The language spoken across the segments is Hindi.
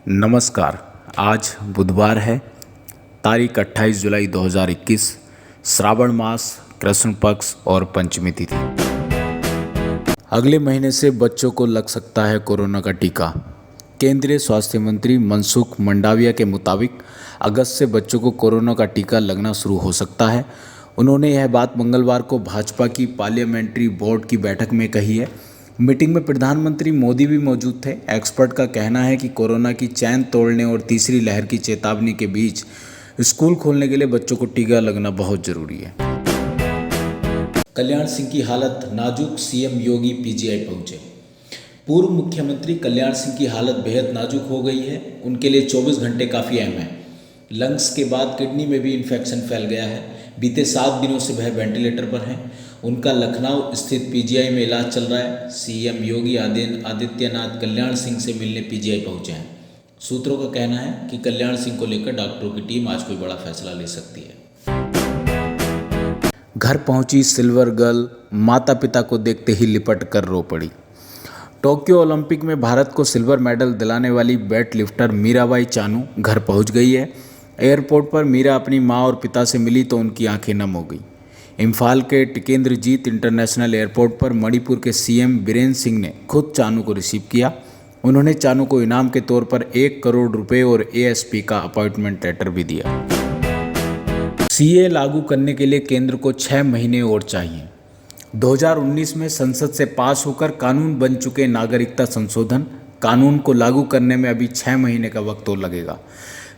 नमस्कार। आज बुधवार है, तारीख 28 जुलाई 2021, श्रावण मास, कृष्ण पक्ष और पंचमी तिथि। अगले महीने से बच्चों को लग सकता है कोरोना का टीका। केंद्रीय स्वास्थ्य मंत्री मनसुख मंडाविया के मुताबिक अगस्त से बच्चों को कोरोना का टीका लगना शुरू हो सकता है। उन्होंने यह बात मंगलवार को भाजपा की पार्लियामेंट्री बोर्ड की बैठक में कही है। मीटिंग में प्रधानमंत्री मोदी भी मौजूद थे। एक्सपर्ट का कहना है कि कोरोना की चैन तोड़ने और तीसरी लहर की चेतावनी के बीच स्कूल खोलने के लिए बच्चों को टीका लगना बहुत जरूरी है। कल्याण सिंह की हालत नाजुक, सीएम योगी पीजीआई पहुंचे। पूर्व मुख्यमंत्री कल्याण सिंह की हालत बेहद नाजुक हो गई है। उनके लिए 24 घंटे काफ़ी अहम है। लंग्स के बाद किडनी में भी इन्फेक्शन फैल गया है। बीते 7 दिनों से वह वेंटिलेटर पर हैं। उनका लखनऊ स्थित पीजीआई में इलाज चल रहा है। सीएम योगी आदित्यनाथ कल्याण सिंह से मिलने पीजीआई पहुंचे हैं। सूत्रों का कहना है कि कल्याण सिंह को लेकर डॉक्टरों की टीम आज कोई बड़ा फैसला ले सकती है। घर पहुंची सिल्वर गर्ल, माता पिता को देखते ही लिपट कर रो पड़ी। टोक्यो ओलंपिक में भारत को सिल्वर मेडल दिलाने वाली वेट लिफ्टर मीराबाई चानू घर पहुंच गई है। एयरपोर्ट पर मीरा अपनी मां और पिता से मिली तो उनकी आंखें नम हो गई। इम्फाल के टिकेंद्रजीत इंटरनेशनल एयरपोर्ट पर मणिपुर के सीएम बीरेन्द्र सिंह ने खुद चानू को रिसीव किया। उन्होंने चानू को इनाम के तौर पर 1 करोड़ रुपए और एएसपी का अपॉइंटमेंट लेटर भी दिया। सीए लागू करने के लिए केंद्र को 6 महीने और चाहिए। 2019 में संसद से पास होकर कानून बन चुके नागरिकता संशोधन कानून को लागू करने में अभी 6 महीने का वक्त और लगेगा।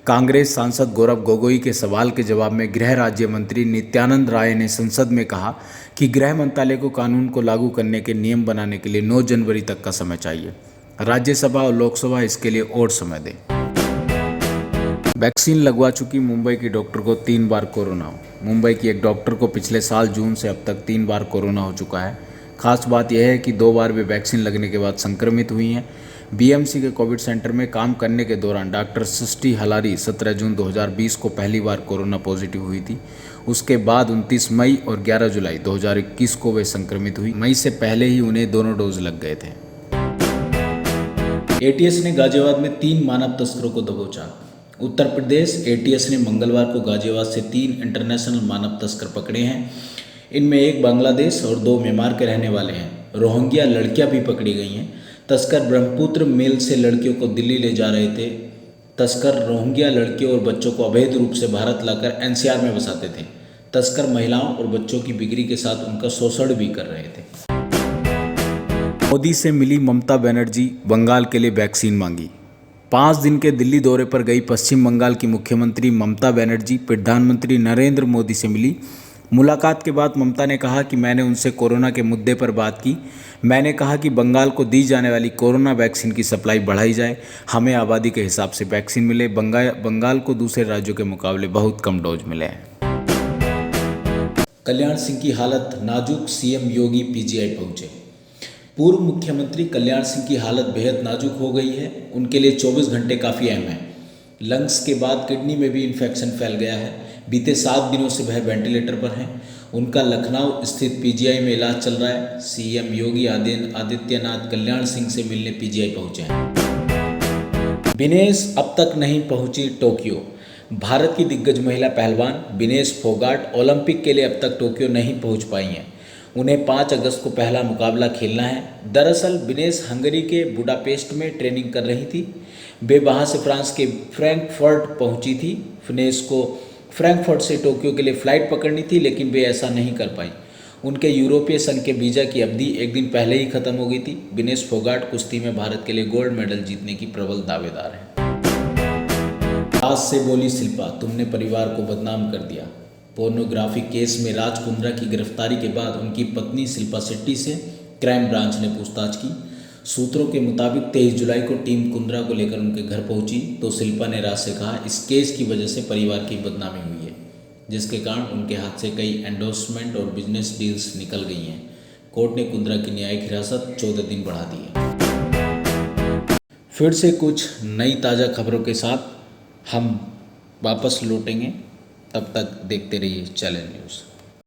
कांग्रेस सांसद गौरव गोगोई के सवाल के जवाब में गृह राज्य मंत्री नित्यानंद राय ने संसद में कहा कि गृह मंत्रालय को कानून को लागू करने के नियम बनाने के लिए 9 जनवरी तक का समय चाहिए। राज्यसभा और लोकसभा इसके लिए और समय दें। वैक्सीन लगवा चुकी मुंबई की डॉक्टर को 3 बार कोरोना। मुंबई की एक डॉक्टर को पिछले साल जून से अब तक 3 बार कोरोना हो चुका है। खास बात यह है कि 2 बार वे वैक्सीन लगने के बाद संक्रमित हुई हैं। बीएमसी के कोविड सेंटर में काम करने के दौरान डॉक्टर सृष्टि हलारी 17 जून 2020 को पहली बार कोरोना पॉजिटिव हुई थी। उसके बाद 29 मई और 11 जुलाई 2021 को वे संक्रमित हुई। मई से पहले ही उन्हें दोनों डोज लग गए थे। एटीएस ने गाजियाबाद में 3 मानव तस्करों को दबोचा। उत्तर प्रदेश एटीएस ने मंगलवार को गाजियाबाद से 3 इंटरनेशनल मानव तस्कर पकड़े हैं। इनमें 1 बांग्लादेश और 2 म्यांमार के रहने वाले हैं। रोहिंग्या लड़कियां भी पकड़ी गई हैं। तस्कर ब्रह्मपुत्र मेल से लड़कियों को दिल्ली ले जा रहे थे। तस्कर रोहिंग्या लड़कियों और बच्चों को अवैध रूप से भारत लाकर एनसीआर में बसाते थे। तस्कर महिलाओं और बच्चों की बिक्री के साथ उनका शोषण भी कर रहे थे। मोदी से मिली ममता बनर्जी, बंगाल के लिए वैक्सीन मांगी। 5 दिन के दिल्ली दौरे पर गई पश्चिम बंगाल की मुख्यमंत्री ममता बनर्जी प्रधानमंत्री नरेंद्र मोदी से मिली। मुलाकात के बाद ममता ने कहा कि मैंने उनसे कोरोना के मुद्दे पर बात की। मैंने कहा कि बंगाल को दी जाने वाली कोरोना वैक्सीन की सप्लाई बढ़ाई जाए, हमें आबादी के हिसाब से वैक्सीन मिले। बंगाल को दूसरे राज्यों के मुकाबले बहुत कम डोज मिले हैं। कल्याण सिंह की हालत नाजुक, सीएम योगी पीजीआई पहुंचे। पूर्व मुख्यमंत्री कल्याण सिंह की हालत बेहद नाजुक हो गई है। उनके लिए 24 घंटे काफ़ी अहम है। लंग्स के बाद किडनी में भी इन्फेक्शन फैल गया है। बीते 7 दिनों से वह वेंटिलेटर पर हैं। उनका लखनऊ स्थित पीजीआई में इलाज चल रहा है। सीएम योगी आदित्यनाथ कल्याण सिंह से मिलने पीजीआई पहुंचे हैं। विनेश अब तक नहीं पहुंची टोक्यो। भारत की दिग्गज महिला पहलवान विनेश फोगाट ओलंपिक के लिए अब तक टोक्यो नहीं पहुंच पाई हैं। उन्हें 5 अगस्त को पहला मुकाबला खेलना है। दरअसल विनेश हंगरी के बुडापेस्ट में ट्रेनिंग कर रही थी। वे वहां से फ्रांस के फ्रैंकफर्ट पहुंची थी। विनेश को फ्रैंकफर्ट से टोक्यो के लिए फ़्लाइट पकड़नी थी, लेकिन वे ऐसा नहीं कर पाई। उनके यूरोपीय संघ के वीज़ा की अवधि एक दिन पहले ही खत्म हो गई थी। विनेश फोगाट कुश्ती में भारत के लिए गोल्ड मेडल जीतने की प्रबल दावेदार हैं। आज से बोली शिल्पा, तुमने परिवार को बदनाम कर दिया। पोर्नोग्राफी केस में राज कुंद्रा की गिरफ्तारी के बाद उनकी पत्नी शिल्पा शेट्टी से क्राइम ब्रांच ने पूछताछ की। सूत्रों के मुताबिक 23 जुलाई को टीम कुंद्रा को लेकर उनके घर पहुंची तो शिल्पा ने राज से कहा इस केस की वजह से परिवार की बदनामी हुई है, जिसके कारण उनके हाथ से कई एंडोर्समेंट और बिजनेस डील्स निकल गई हैं। कोर्ट ने कुंद्रा की न्यायिक हिरासत 14 दिन बढ़ा दी है। फिर से कुछ नई ताज़ा खबरों के साथ हम वापस लौटेंगे। तब तक देखते रहिए चैलेंज न्यूज़।